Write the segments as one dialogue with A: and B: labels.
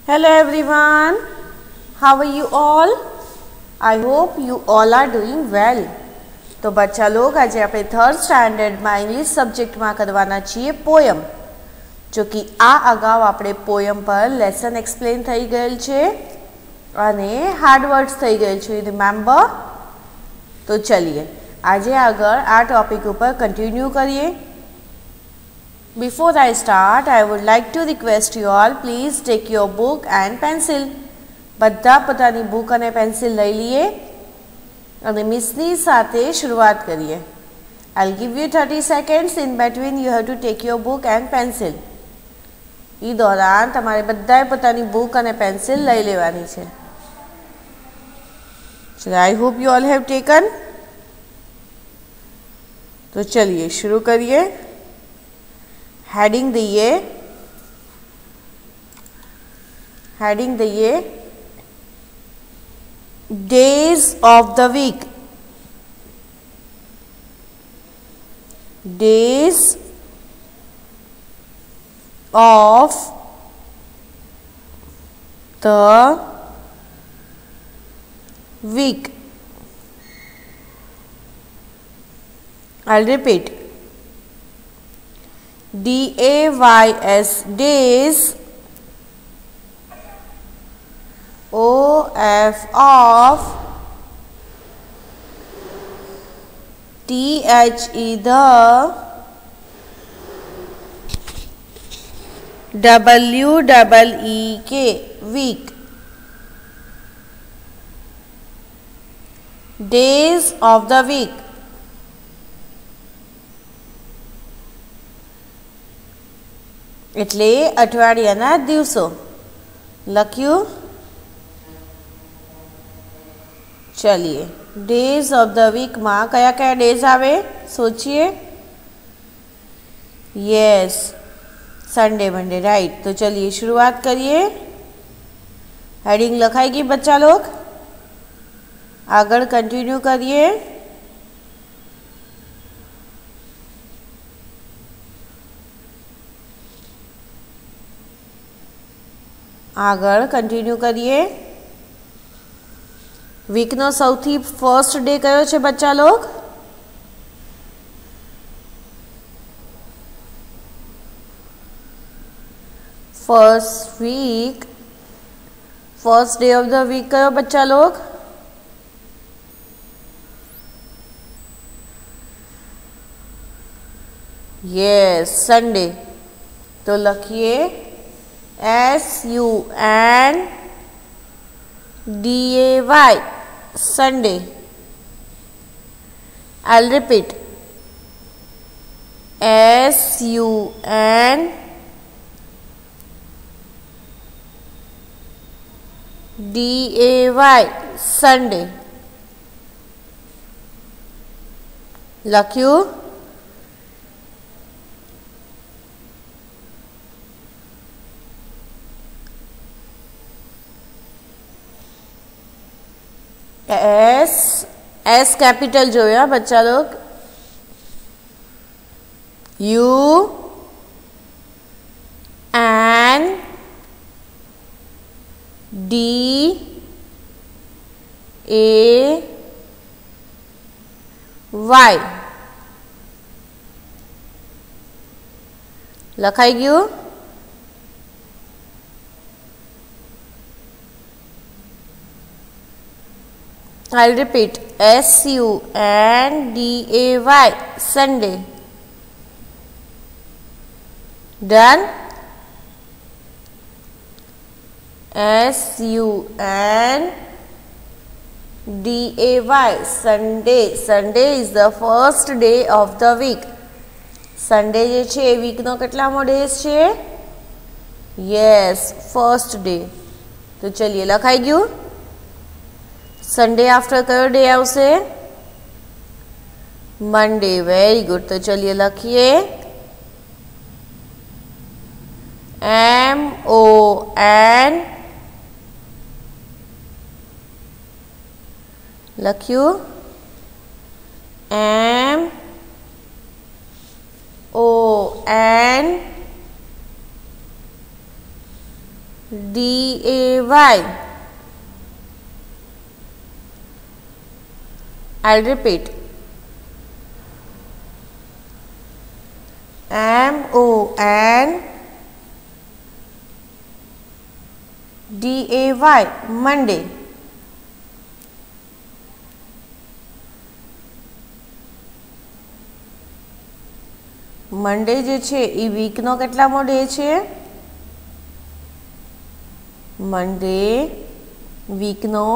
A: Hello everyone, how are you all? I hope you all are doing well. तो बच्चा लोग आज આપણે થર્ડ સ્ટાન્ડર્ડમાં ઇંગ્લિશ સબ્જેક્ટમાં કરવાના છીએ પોયમ, જો કે આ અગાઉ આપણે પોયમ પર લેસન એક્સપ્લેન થઈ ગયેલ છે અને હાર્ડ વર્ડ્સ થઈ ગયેલ છે, રિમેમ્બર? તો ચલીએ આજે આગળ આ ટોપિક ઉપર કન્ટિન્યુ કરીએ. Before I start, I would like to request you all, please take your book and pencil. બધા પોતાની બુક અને પેન્સિલ લઈ લઈએ અને મિસની સાથે શરૂઆત કરીએ. I'll give you 30 seconds. In between, you have to take your book and pencil. એ દોરાન તમારે બધાએ પોતાની બુક અને પેન્સિલ લઈ લેવાની છે. So I hope you all have taken. તો ચલીએ शुरू કરીએ. हेडिंग दइए days of the week. Days of the week. I'll repeat. DAYS days, OF of, THE the, WEEK week. Days of the week. એટલે અઠવાડિયાના દિવસો લખ્યું. ચલીએ ડેઝ ઓફ ધ વીકમાં કયા કયા ડેઝ આવે સોચીએ. યસ, સન્ડે મંડે, રાइट. तो चलिए शुरुआत करिए. हेडिंग लखाई गई बच्चा लोग, आगळ कंटिन्यू करिए. આગળ કન્ટિન્યુ કરીએ. વીકનો સૌથી ફર્સ્ટ ડે કયો છે બચ્ચા લોગ? First week, first day of the week કયો બચ્ચા લોગ? Yes, Sunday. તો લખીએ SUNDAY, Sunday. I'll repeat. SUNDAY, Sunday. લખ્યું? एस कैपिटल जो है बच्चा लोग. UNDAY લખાઈ ગયું? I'll repeat. SUNDAY, Sunday. Done? SUNDAY, Sunday. Sunday is the first day of the week. Sunday જે છે એ વીકનો કેટલામો ડેઝ છે? Yes, first day. તો ચલીએ લખાઈ ગયું. संडे आफ्टर कयो डे आवशे? मंडे. Very good. तो चलिए लखिए MON. लख्यू MON DAY. I'll repeat. MONDAY. Monday. મંડે જે છે એ વીકનો કેટલામો ડે છે? મંડે વીકનો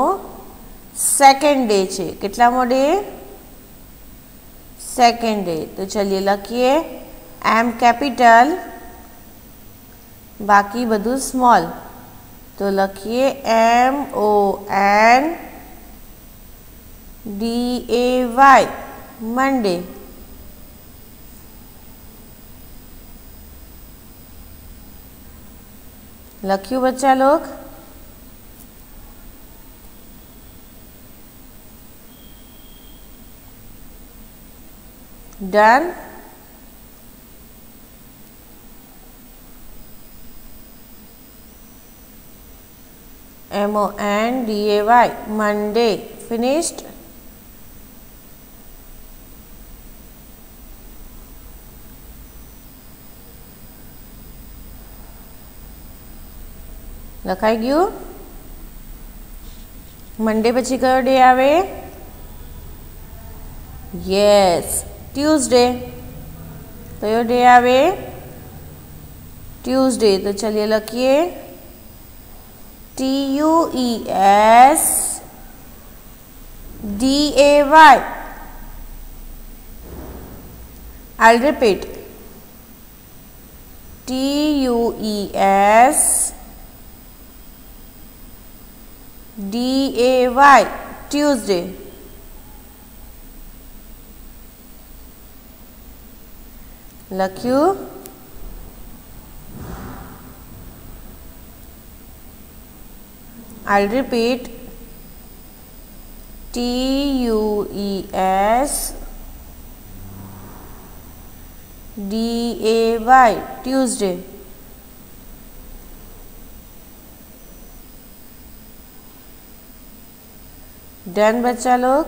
A: સેકન્ડ डे છે. કેટલામો ડે? Second day. तो चलिए લખીએ M कैपिटल, बाकी બધું स्मॉल. तो લખીએ MONDAY मंडे. लख्यू बच्चा लोग? डन. MONDAY Monday. फिनिश्ड. લખાઈ ગયું? મંડે પછી કયો ડે આવે? Yes, Tuesday. કયો ડે આવે? ટ્યુઝડે. તો ચलिए લખીએ TUESDAY. I'll repeat. TUESDAY. Tuesday. લખ્યું? I'll repeat. TUESDAY. Tuesday. Done बच्चा लोग?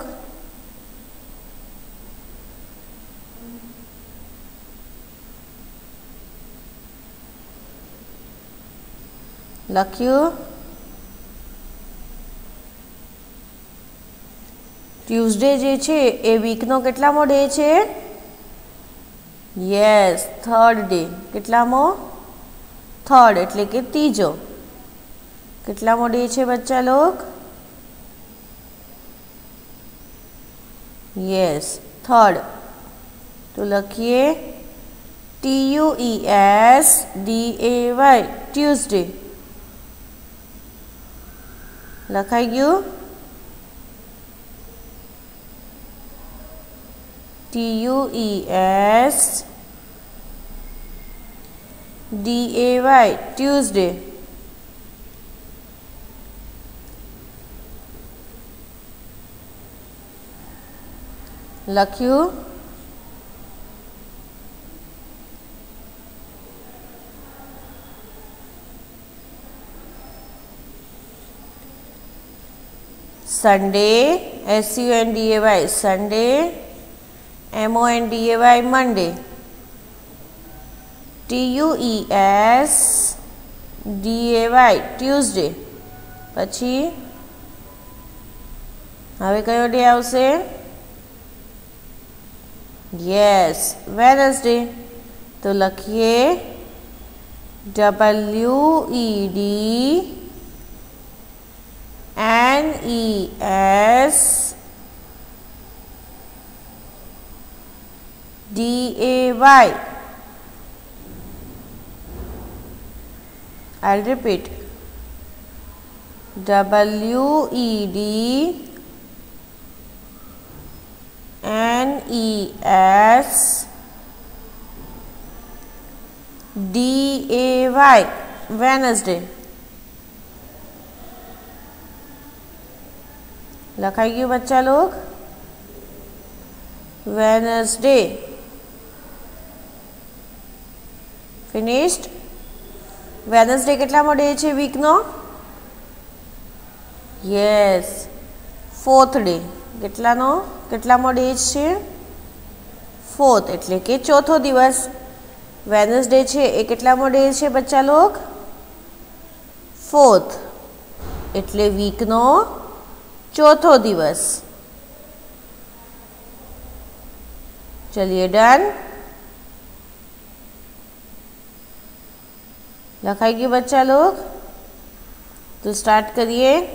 A: લખ્યું? ટ્યુઝડે જે છે એ વીકનો કેટલામો ડે છે? Yes, third day. કેટલામો? થર્ડ એટલે કે ત્રીજો. કેટલામો ડે છે બચ્ચા લોગ? Yes, third. तो लखिए TUESDAY ट्यूसडे. लखाई गयु? TUESDAY Tuesday. લખ્યું? Sunday SUNDAY Sunday. MONDAY Monday. TUESDAY Tuesday. પછી હવે કયો ડે આવશે? Yes, Wednesday. तो लखिए WEDNESDAY. I'll repeat. WEDNESDAY Wednesday. लखाई गयु बच्चा लोग? वेडनेसडे. फिनिश्ड. વેનસડે કેટલામો ડે છે વીકનો? Yes, 4th day. કેટલામો ડે છે? 4th, એટલે કે ચોથો દિવસ. વેનસડે છે એ કેટલામો ડે છે બચ્ચા લોગ? 4th, એટલે વીકનો ચોથો દિવસ. चलिए डन. लखाएगी बच्चा लोग? तो स्टार्ट करिए.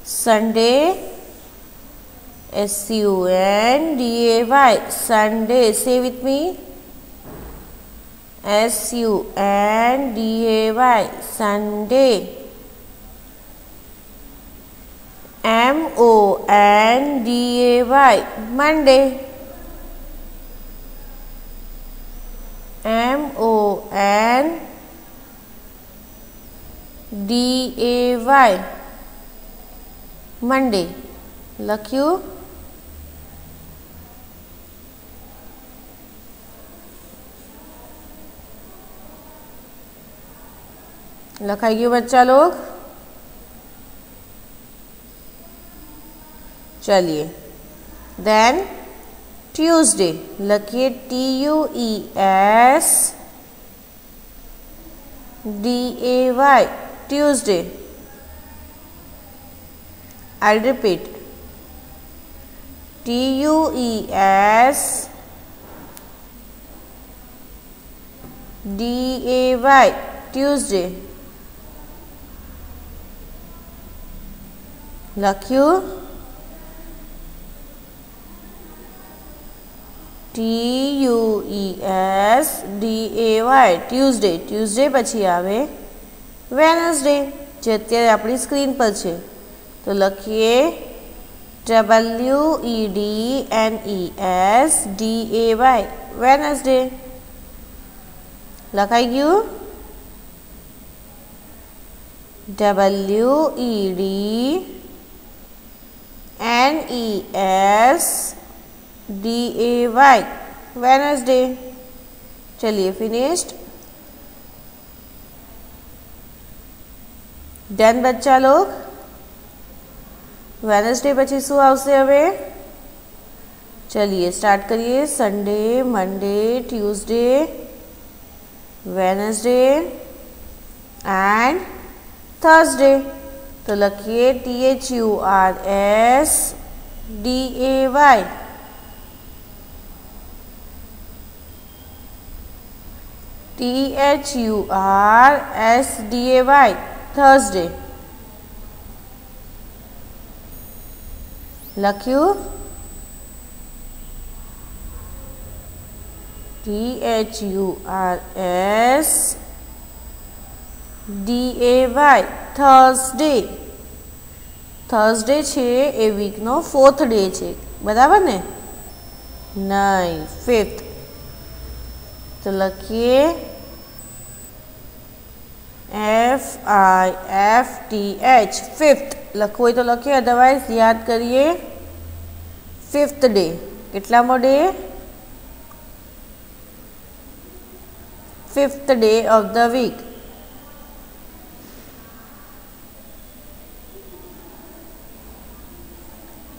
A: Sunday, SUNDAY, Sunday. Say with me, SUNDAY, Sunday. MONDAY, Monday. MONDAY, Monday. लख्यू? लखाएगी बच्चा लोग? चलिए. Then Tuesday. लखिए TUESDAY, Tuesday. I repeat, TUESDAY, Tuesday. लख्यू? TUESDAY, Tuesday. ट्यूसडे पछी आवे वेनसडे, जे अत्यारे आपणी स्क्रीन पर छे. तो लखीए WEDNESDAY, वेनसडे. लखाई गयु? WEDNESDAY, Wednesday. चलिए फिनिश्ड. डन बच्चा लोग. वेनसडे पछी शू आवशे हवे? चलिए स्टार्ट करिए. Sunday, Monday, Tuesday, Wednesday and Thursday. तो लखिए THURSDAY, THURSDAY, थर्सडे. लख्यू? THURSDAY, Thursday. थर्सडे छे ए वीकनो 4th डे छे, बराबर ने? नहीं, 5th. तो लखिए FIFTH, 5th. लखो तो लखिए, अदरवाइज याद करिए. 5th day. કેટલામો day? 5th day of the week.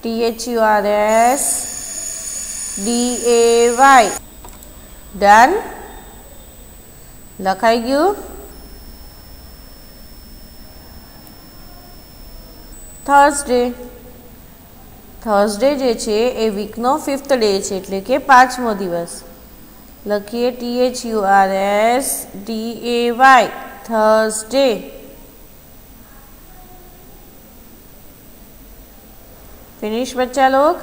A: THURSDAY. Done. लखाई गयु? थर्सडे. थर्सडे जे छे ए वीकनो 5th डे छे, एटले के 5मो दिवस. लखीए THURSDAY, थर्सडे. फिनिश बच्चा लोग?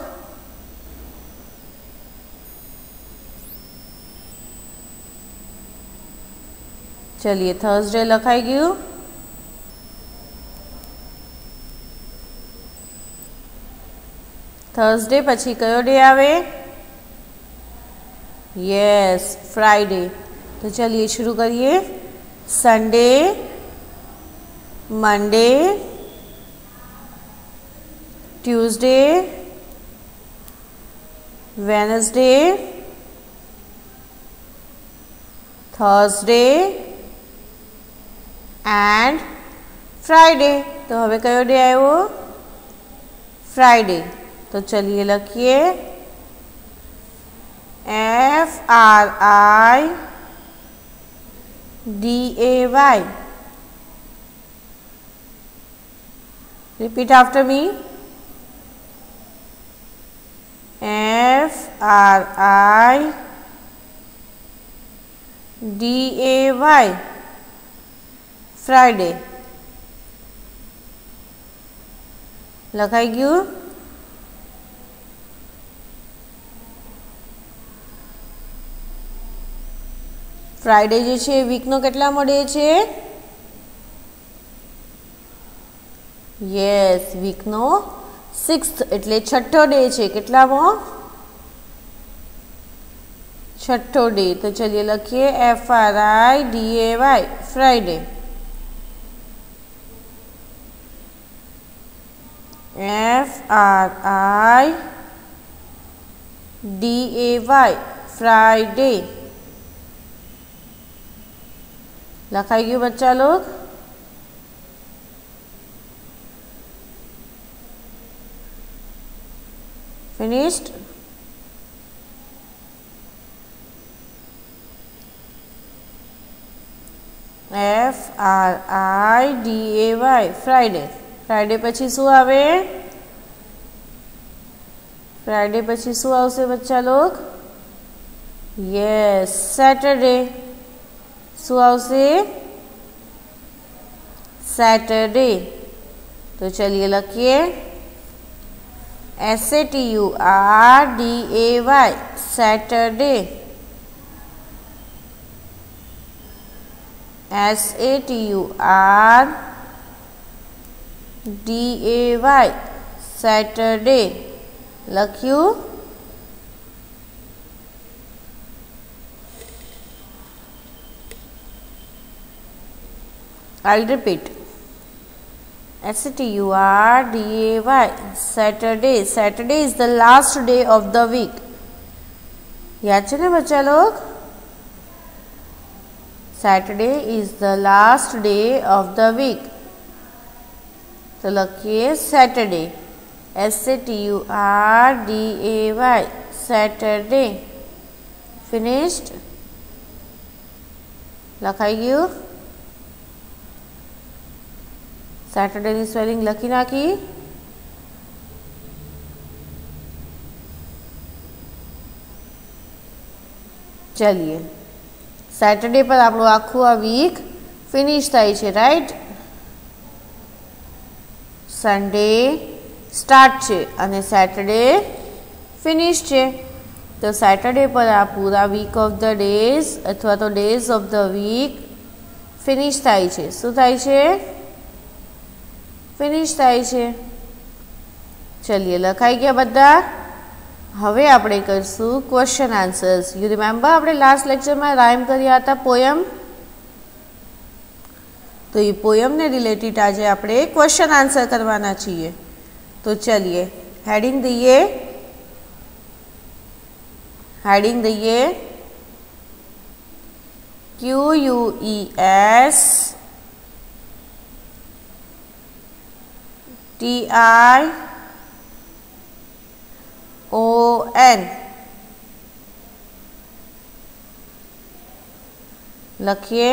A: चलिए थर्सडे लखाई गयु. थर्सडे पछी कयो डे आवे? Yes, Friday. तो चलिए शुरू करिए. Sunday, Monday, Tuesday, Wednesday, Thursday and Friday. तो हवे कयो डे आयो? फ्राइडे। तो चलिए लखिए FRIDAY। Repeat after me. FRIDAY Friday. लखाई गयु? फ्राइडे जे छे वीकनो केटलामो डे छे? यस, वीकनो 6th एटले छठो डे छे। केटलामो? छठो डे। तो चलिए लखिए FRIDAY फ्राइडे। FRIDAY Friday. लखाई गयु बच्चा लोग? फिनिश्ड? FRIDAY Friday. फ्राइडे पछी शू आवे? फ्राइडे पछी शू आवशे बच्चा लोग? Yes, Saturday. शू आवशे? सैटरडे। तो चलिए लखिए SATURDAY सैटरडे। SATURDAY Saturday. लख्यू? I'll repeat. SATURDAY Saturday. Saturday is the last day of the week. याद छे ने बच्चा लोग? Saturday is the last day of the week. तो लखिए Saturday. SATURDAY Saturday. Finished? लखाई गयु? सैटरडे ની સ્પેલિંગ લખી નાખી? चलिए सैटरडे पर આપણું આખું આ વીક ફિનિશ થાય છે, રાઈટ? સન્ડે સ્ટાર્ટ છે અને સેટરડે ફિનિશ છે। તો સેટરડે પર આ પૂરા વીક ઓફ ધ ડેઝ અથવા તો days of the week finish થાય છે। શું થાય છે? फिनिश थाय छे। चलिए लखाई गया बधा। हवे आपणे करशुं क्वेश्चन आंसर्स। यू रिमेम्बर आपणे लास्ट लेक्चर में राइम कर्या हता पोयम? तो ये पोयम ने रिलेटेड आज आपणे क्वेश्चन आंसर करवाना छीए। तो चलिए हेडिंग दईए। हेडिंग दईए QUES TION। लखिए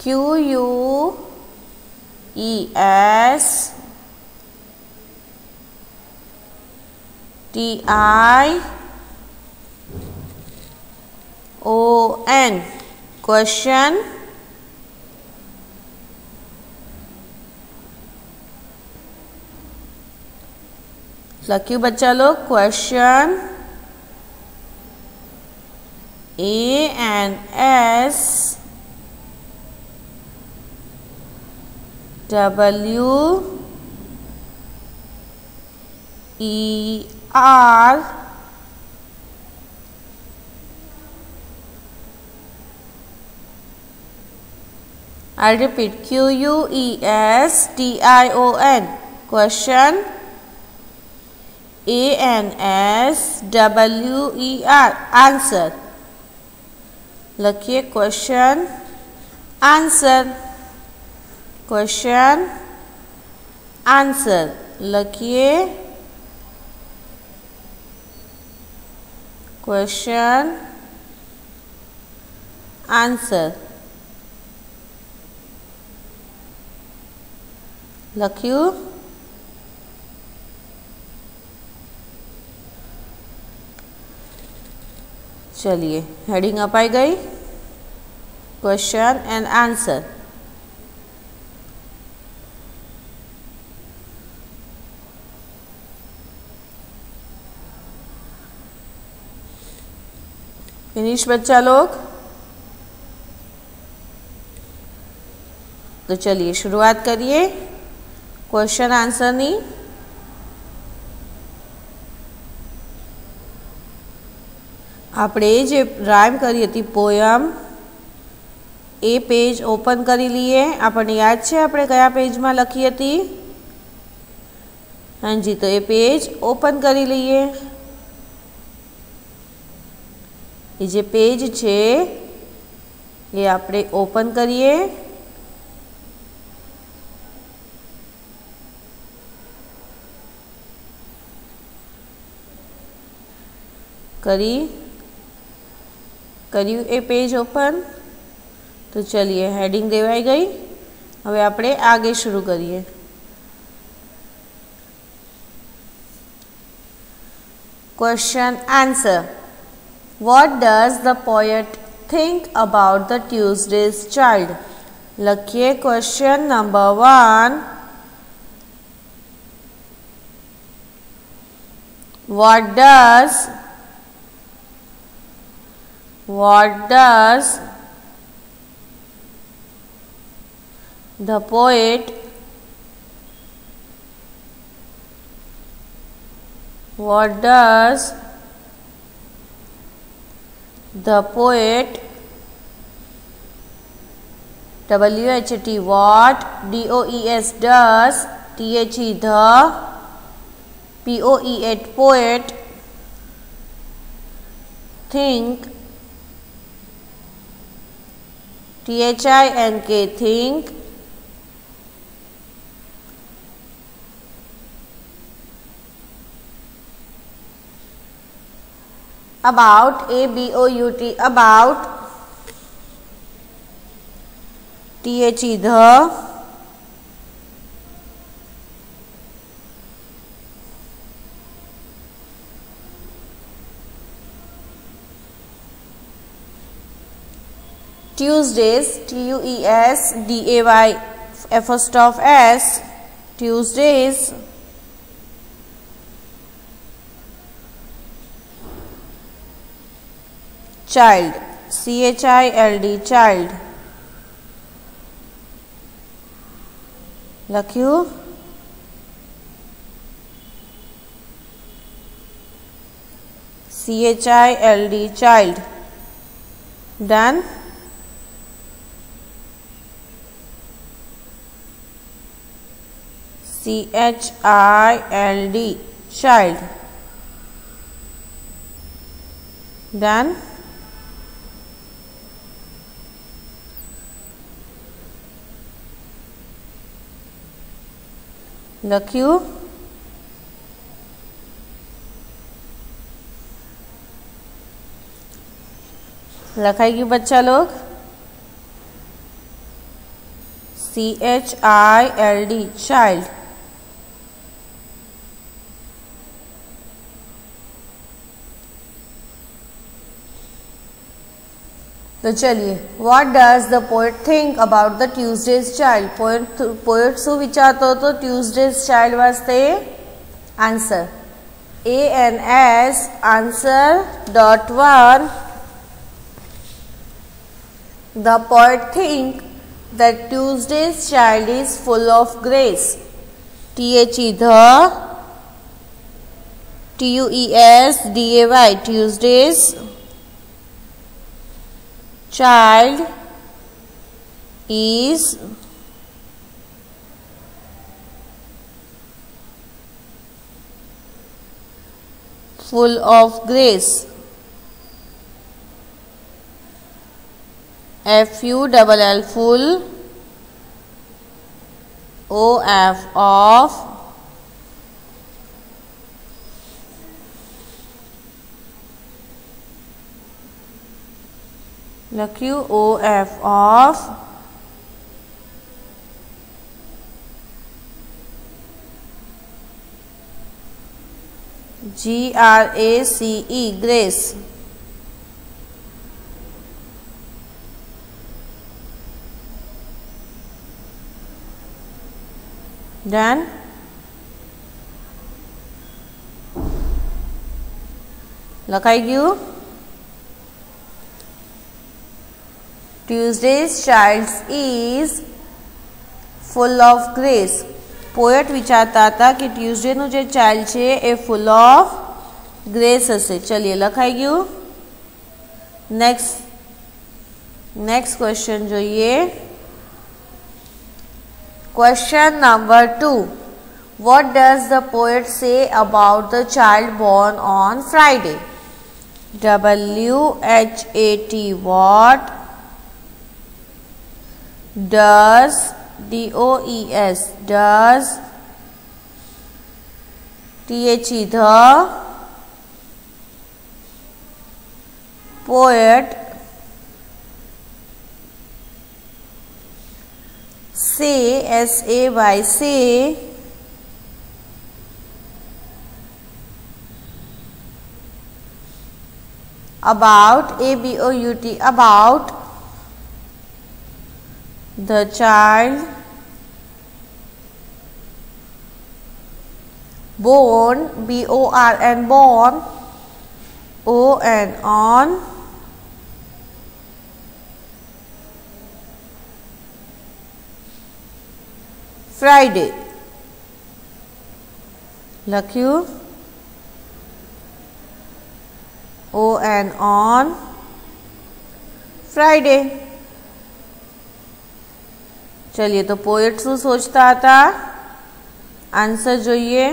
A: QUES TION क्वेश्चन। लख्यू बच्चा लोग question. ANSWER I'll repeat QUESTION question ANSWER answer। लखिए क्वेश्चन आंसर, क्वेश्चन आंसर लखिए, क्वेश्चन आंसर लख्यू। चलिए हेडिंग अप आई गई, क्वेश्चन एंड आंसर। फिनिश बच्चा लोग। तो चलिए शुरुआत करिए क्वेश्चन आंसर नी। આપણે જે રાઇમ કરી હતી પોયમ એ પેજ ઓપન કરી લઈએ। આપણને યાદ છે આપણે કયા પેજમાં લખી હતી? हाँ जी, तो ये पेज ओपन કરી લઈએ। ये जे पेज છે એ આપણે ઓપન કરીએ। કર્યું એ पेज ओपन। तो चलिए हेडिंग देवाई गई। હવે આપણે आगे शुरू करिए। Question answer. What does the poet think about the Tuesday's child? लखिए question number 1। What does the poet WHT what DOES does THE the POET poet think THINK think about ABOUT about THE the Tuesdays TUESDAY F***S Tuesdays child CHILD child लख्यू। CHILD child done। CHILD child done। लख्यू। लखाएगी बच्चा लोग। CHILD child। तो चलिए what does the poet think about the Tuesday's child. Poet शू विचारतो तो ट्यूसडेज चाइल्ड वास्ते answer ANS answer .1 the poet think that Tuesday's child is full of grace THE the TUESDAY Tuesday's child is full of grace FULL full, OF off, લખ્યું OF off, GRACE grace, done. લખાઈ ગયું. Tuesday's child is full of grace. Poet વિચારતા હતા કે ટ્યુઝડેનું જે child છે એ full of grace હશે. ચલીએ લખાઈ ગયું. નેક્સ્ટ ક્વેશ્ચન જોઈએ. Question number 2. What does the poet say about the child born on Friday? WHAT what? Does DOES does, THE the poet say SAY say about ABOUT about the child born BORN born ON on Friday. લખ્યું ON on Friday. चलिए तो poet શું સોચતા હતા? Answer જોઈએ.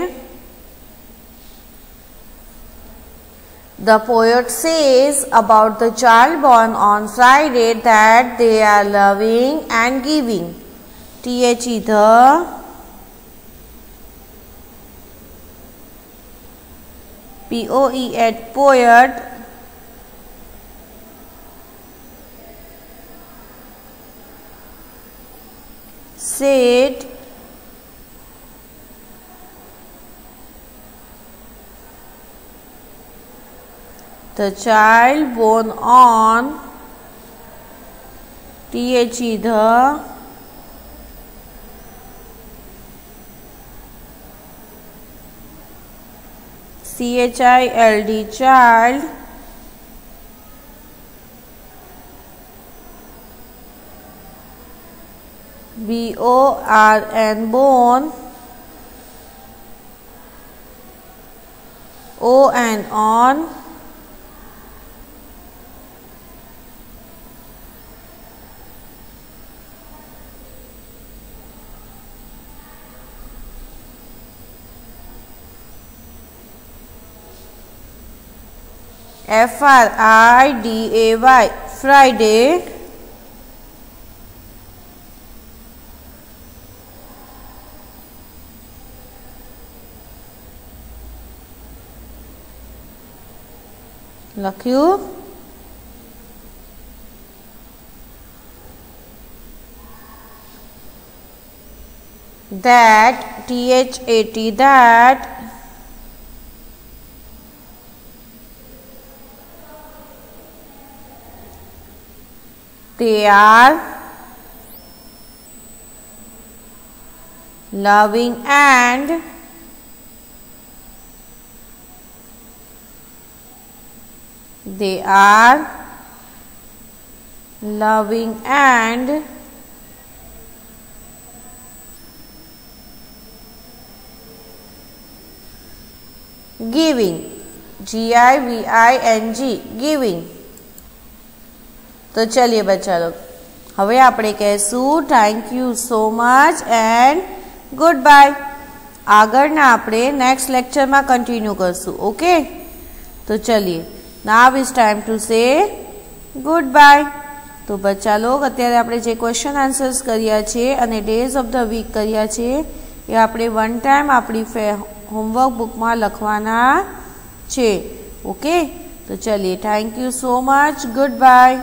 A: The poet says about the child born on Friday that they are loving and giving. THE the POET poet said the child born on THE the CHILD child BORN born ON on FRIDAY Friday. લખ્યું that THAT that they are loving and they are loving and giving GIVING giving. तो चलिए बच्चा लोग હવે આપણે કહેશું thank you so much and good bye. આગળના આપણે નેક્સ્ટ લેક્ચરમાં કન્ટિન્યુ કરશું. ઓકે તો ચલિए now is time to say good bye. तो बच्चा लोग अत्यारे आपणे जे क्वेश्चन आंसर्स कर्या छे अने डेज ऑफ द वीक कर्या छे ए आपणे वन टाइम आपणी होमवर्क बुक में लखवाना छे। ओके, तो चलिए, thank you so much, good bye.